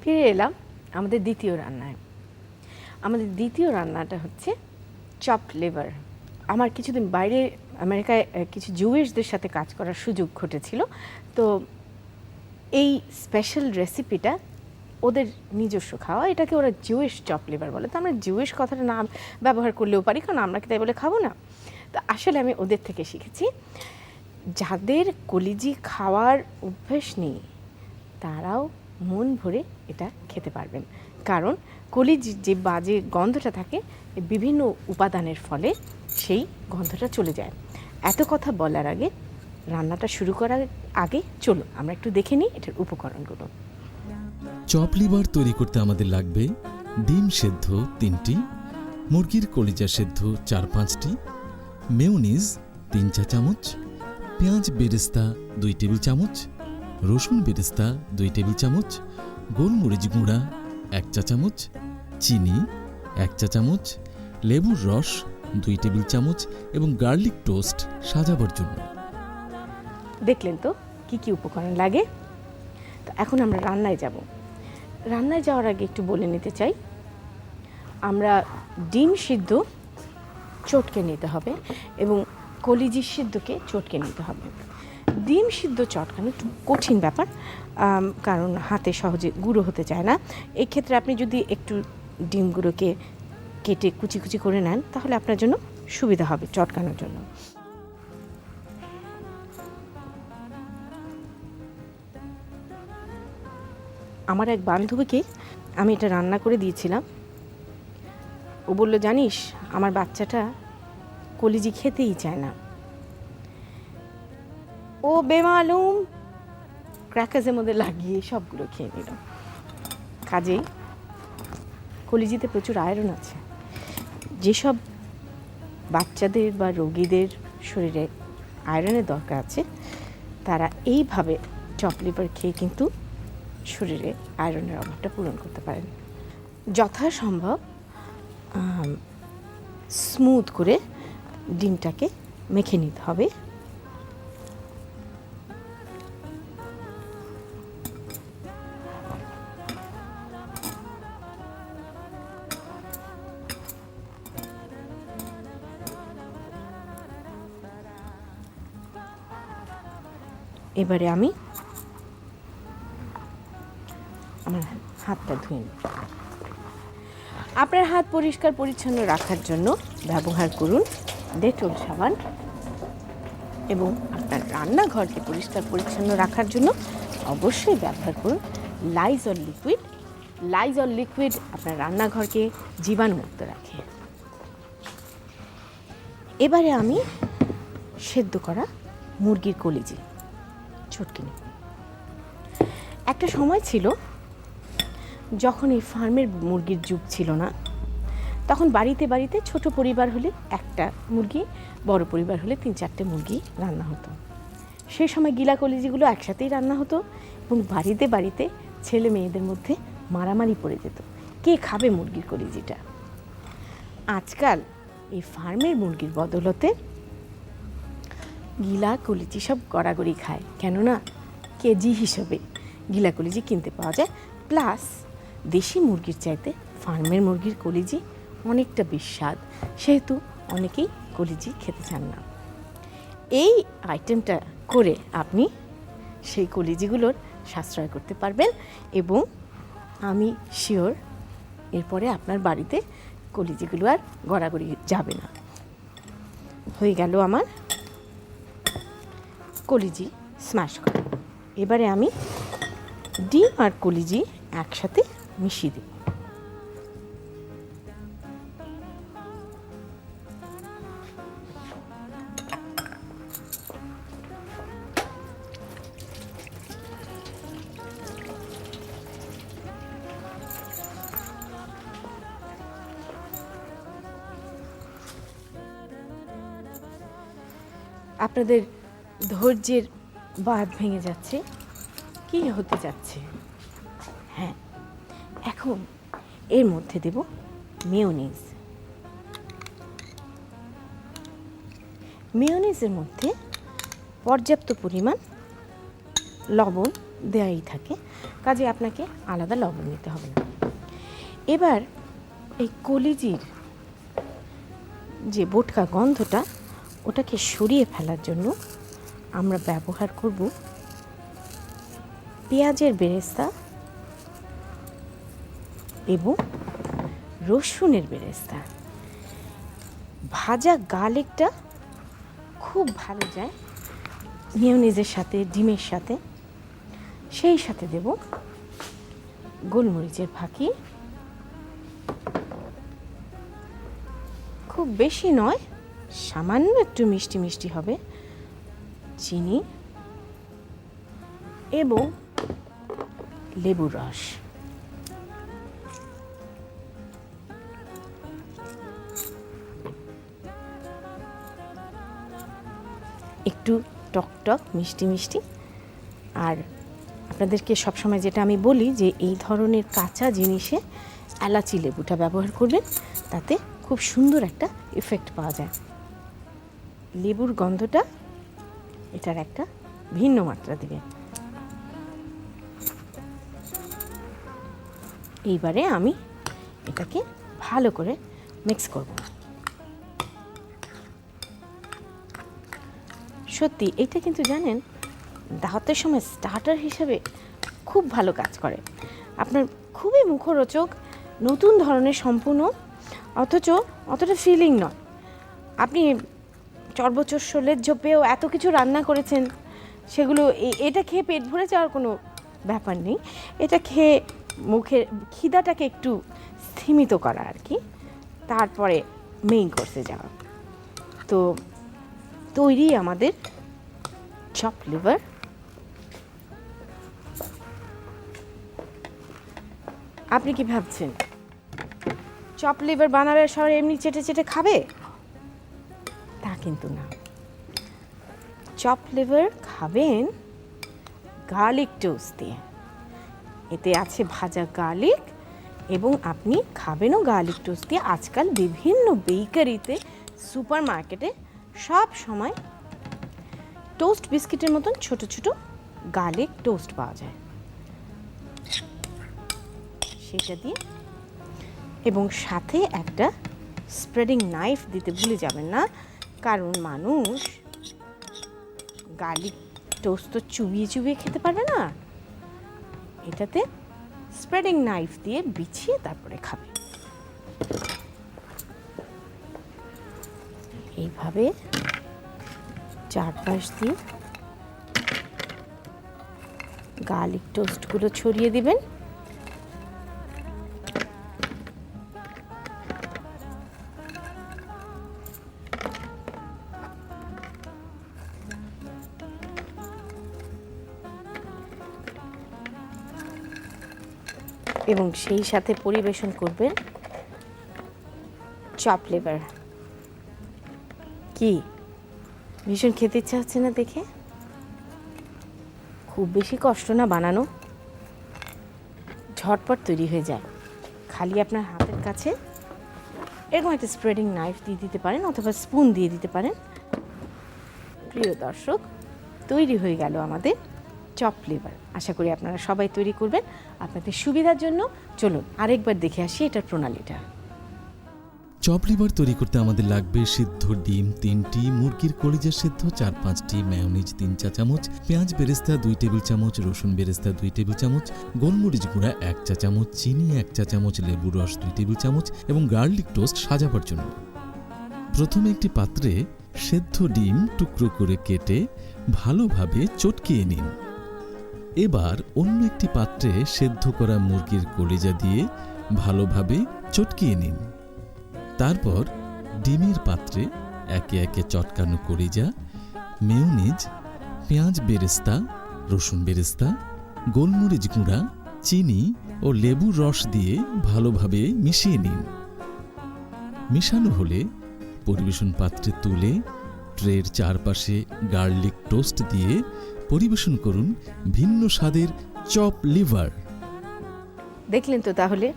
ফিরে এলাম আমাদের দ্বিতীয় রান্নায়। আমাদের দ্বিতীয় রান্নাটা হচ্ছে চপড লিভার। আমার কিছুদিন বাইরে আমেরিকায় কিছু জুইশদের সাথে কাজ করার সুযোগ ঘটেছিল। তো এই স্পেশাল রেসিপিটা ওদের নিজস্ব খাওয়া, এটাকে ওরা জুইশ চপ লিভার বলে। তো আমরা জুইশ কথাটা না ব্যবহার করলেও পারি, কারণ আমরা কি তাই বলে খাবো না। তো আসলে আমি ওদের থেকে শিখেছি। যাদের কলিজি খাওয়ার অভ্যেস নেই তারাও মন ভরে এটা খেতে পারবেন, কারণ কলিজির যে বাজে গন্ধটা থাকে বিভিন্ন উপাদানের ফলে সেই গন্ধটা চলে যায়। এত কথা বলার আগে, রান্নাটা শুরু করার আগে চলুন আমরা একটু দেখে নিই এটার উপকরণগুলো। চপ লিভার তৈরি করতে আমাদের লাগবে ডিম সেদ্ধ 3টি, মুরগির কলিজা সেদ্ধ 4-5টি, মেয়োনিজ 3 চা চামচ, পেঁয়াজ বেরেস্তা 2 টেবিল চামচ, রসুন বেরেস্তা 2 টেবিল চামচ, গোলমরিচ গুঁড়া 1 চা চামচ, চিনি 1 চা চামচ, লেবুর রস 2 টেবিল চামচ এবং গার্লিক টোস্ট সাজাবার জন্য। দেখলেন তো কি কি উপকরণ লাগে। তো এখন আমরা রান্নায় যাব। রান্নায় যাওয়ার আগে একটু বলে নিতে চাই, আমরা ডিম সিদ্ধ চটকে নিতে হবে এবং কলিজি সিদ্ধকে চটকে নিতে হবে। ডিম সিদ্ধ চটকানো একটু কঠিন ব্যাপার, কারণ হাতে সহজে গুঁড়ো হতে চায় না। এক্ষেত্রে আপনি যদি একটু ডিমগুলোকে কেটে কুচি কুচি করে নেন তাহলে আপনার জন্য সুবিধা হবে চটকানোর জন্য। আমার এক বান্ধবীকে আমি এটা রান্না করে দিয়েছিলাম। ও বলল, জানিস আমার বাচ্চাটা কলিজি খেতেই চায় না। ও বেমালুম ক্র্যাকার্সের মধ্যে লাগিয়ে সবগুলো খেয়ে নিল। কাজেই কলিজিতে প্রচুর আয়রন আছে। যেসব বাচ্চাদের বা রোগীদের শরীরে আয়রনের দরকার আছে তারা এইভাবে চপ লিভার খেয়ে কিন্তু শরীরে আয়রনের অভাবটা পূরণ করতে পারেন। যথাসম্ভব স্মুথ করে ডিমটাকে মেখে নিতে হবে। এবারে আমি আমার হাতটা ধুয়ে নিই। আপনার হাত পরিষ্কার পরিচ্ছন্ন রাখার জন্য ব্যবহার করুন ডেটল সাবান, এবং আপনার রান্নাঘরকে পরিষ্কার পরিচ্ছন্ন রাখার জন্য অবশ্যই ব্যবহার করুন লাইজল লিকুইড। লাইজল লিকুইড আপনার রান্নাঘরকে জীবাণুমুক্ত রাখে। এবারে আমি সেদ্ধ করা মুরগির কলিজি চটকে নিই। একটা সময় ছিল যখন এই ফার্মের মুরগির যুগ ছিল না, তখন বাড়িতে বাড়িতে ছোট পরিবার হলে একটা মুরগি, বড় পরিবার হলে 3-4টে মুরগি রান্না হতো। সেই সময় গিলা কলিজিগুলো একসাথেই রান্না হতো এবং বাড়িতে বাড়িতে ছেলে মেয়েদের মধ্যে মারামারি পড়ে যেত, কে খাবে মুরগির কলিজিটা। আজকাল এই ফার্মের মুরগির বদলতে গিলা কলিজি সব গড়াগড়ি খায়, কেননা কেজি হিসেবে গিলা কলিজি কিনতে পাওয়া যায়। প্লাস দেশি মুরগির চাইতে ফার্মের মুরগির কলিজি অনেকটা বিস্বাদ, সেহেতু অনেকেই কলিজি খেতে চান না। এই আইটেমটা করে আপনি সেই কলিজিগুলোর সাশ্রয় করতে পারবেন এবং আমি শিওর এরপরে আপনার বাড়িতে কলিজিগুলো আর গড়াগড়ি যাবে না। হয়ে গেল আমার কলিজি স্ম্যাশ করা। এবারে আমি ডিম আর কলিজি একসাথে মিশিয়ে দিই। আপনাদের ধৈর্যের বাঁধ ভেঙে যাচ্ছে, কি হতে যাচ্ছে? হ্যাঁ, এখন এর মধ্যে দেব মেয়োনিজ। মেয়োনিজের মধ্যে পর্যাপ্ত পরিমাণ লবণ দেয়াই থাকে, কাজে আপনাকে আলাদা লবণ নিতে হবে না। এবার এই কলিজির যে বোটকা গন্ধটা, ওটাকে সরিয়ে ফেলার জন্য আমরা ব্যবহার করব পেঁয়াজের বেরেস্তা এবং রসুনের বেরেস্তা। ভাজা গার্লিকটা খুব ভালো যায় মেয়োনিজের সাথে, ডিমের সাথে। সেই সাথে দেব গোলমরিচের ফাঁকি, খুব বেশি নয়, সামান্য একটু মিষ্টি মিষ্টি হবে, চিনি এবং লেবুর রস। একটু টক টক মিষ্টি মিষ্টি। আর আপনাদেরকে সবসময় যেটা আমি বলি যে এই ধরনের কাঁচা জিনিসে এলাচি লেবুটা ব্যবহার করবেন, তাতে খুব সুন্দর একটা এফেক্ট পাওয়া যায়। লেবুর গন্ধটা এটার একটা ভিন্ন মাত্রা দেবে। এইবারে আমি এটাকে ভালো করে মিক্স করব। সত্যি এটা কিন্তু জানেন দাওয়াতের সময় স্টার্টার হিসেবে খুব ভালো কাজ করে। আপনার খুবই মুখরোচক, নতুন ধরনের সম্পূর্ণ, অথচ অতটা ফিলিং নয়। আপনি চর্বচোর শোলের ঝোপেও এত কিছু রান্না করেছেন, সেগুলো এটা খেয়ে পেট ভরে যাওয়ার কোনো ব্যাপার নেই। এটা খেয়ে মুখের খিদাটাকে একটু স্থিমিত করা আর কি, তারপরে মেইন কোর্সে যাওয়া। তো তৈরি আমাদের চপ লিভার। আপনি কি ভাবছেন চপ লিভার বানালে সবাই এমনি চেটে চেটে খাবে? তা কিন্তু না। চপ লিভার খাবেন গার্লিক টোস্ট দিয়ে। এতে আছে ভাজা গার্লিক, এবং আপনি খাবেনও গার্লিক টোস্ট দিয়ে। আজকাল বিভিন্ন বেকারিতে, সুপার মার্কেটে সব সময় টোস্ট বিস্কিটের মতন ছোট ছোট গার্লিক টোস্ট পাওয়া যায়, সেটা দিয়ে। এবং সাথে একটা স্প্রেডিং নাইফ দিতে ভুলে যাবেন না, কারণ মানুষ গার্লিক টোস্ট তো চুবিয়ে চুবিয়ে খেতে পারবে না। এটাতে স্প্রেডিং নাইফ দিয়ে বিছিয়ে তারপরে খাবে। এইভাবে চারপাশ দিয়ে গার্লিক টোস্টগুলো ছড়িয়ে দিবেন। এবং সেই সাথে পরিবেশন করবেন চপ লিভার। কি ভীষণ খেতে ইচ্ছা হচ্ছে না দেখে? খুব বেশি কষ্ট না বানানো, ঝটপট তৈরি হয়ে যায়। খালি আপনার হাতের কাছে এরকম একটা স্প্রেডিং নাইফ দিয়ে দিতে পারেন, অথবা স্পুন দিয়ে দিতে পারেন। প্রিয় দর্শক, তৈরি হয়ে গেল আমাদের চপ লিভার। আশা করি আপনারা সবাই তৈরি করবেন আপনাদের সুবিধার জন্য। চলুন আরেকবার দেখে আসি এটার প্রণালীটা। চপ লিভার তৈরি করতে আমাদের লাগবে সিদ্ধ ডিম 3টি, মুরগির কলিজা সিদ্ধ 4-5টি, মেয়োনিজ 3 চা চামচ, পেঁয়াজ বেরেস্তা 2 টেবিল চামচ, রসুন বেরেস্তা 2 টেবিল চামচ, গোলমরিচ গুঁড়া 1 চা চামচ, চিনি 1 চা চামচ, লেবুর রস 2 টেবিল চামচ এবং গার্লিক টোস্ট সাজাবার জন্য। প্রথমে একটি পাত্রে সেদ্ধ ডিম টুকরো করে কেটে ভালোভাবে চটকিয়ে নিন। এবার অন্য একটি পাত্রে সেদ্ধ করা মুরগির কলিজা দিয়ে ভালোভাবে চটকিয়ে নিন। তারপর ডিমের পাত্রে একে একে চটকানো কলিজা, মেয়োনিজ, পেঁয়াজ বেরেস্তা, রসুন বেরেস্তা, গোলমরিচ গুঁড়া, চিনি ও লেবুর রস দিয়ে ভালোভাবে মিশিয়ে নিন। মিশানো হলে পরিবেশন পাত্রে তুলে ট্রের চারপাশে গার্লিক টোস্ট দিয়ে পরিবেশন করুন ভিন্ন স্বাদের চপ লিভার। দেখলেন তো তাহলে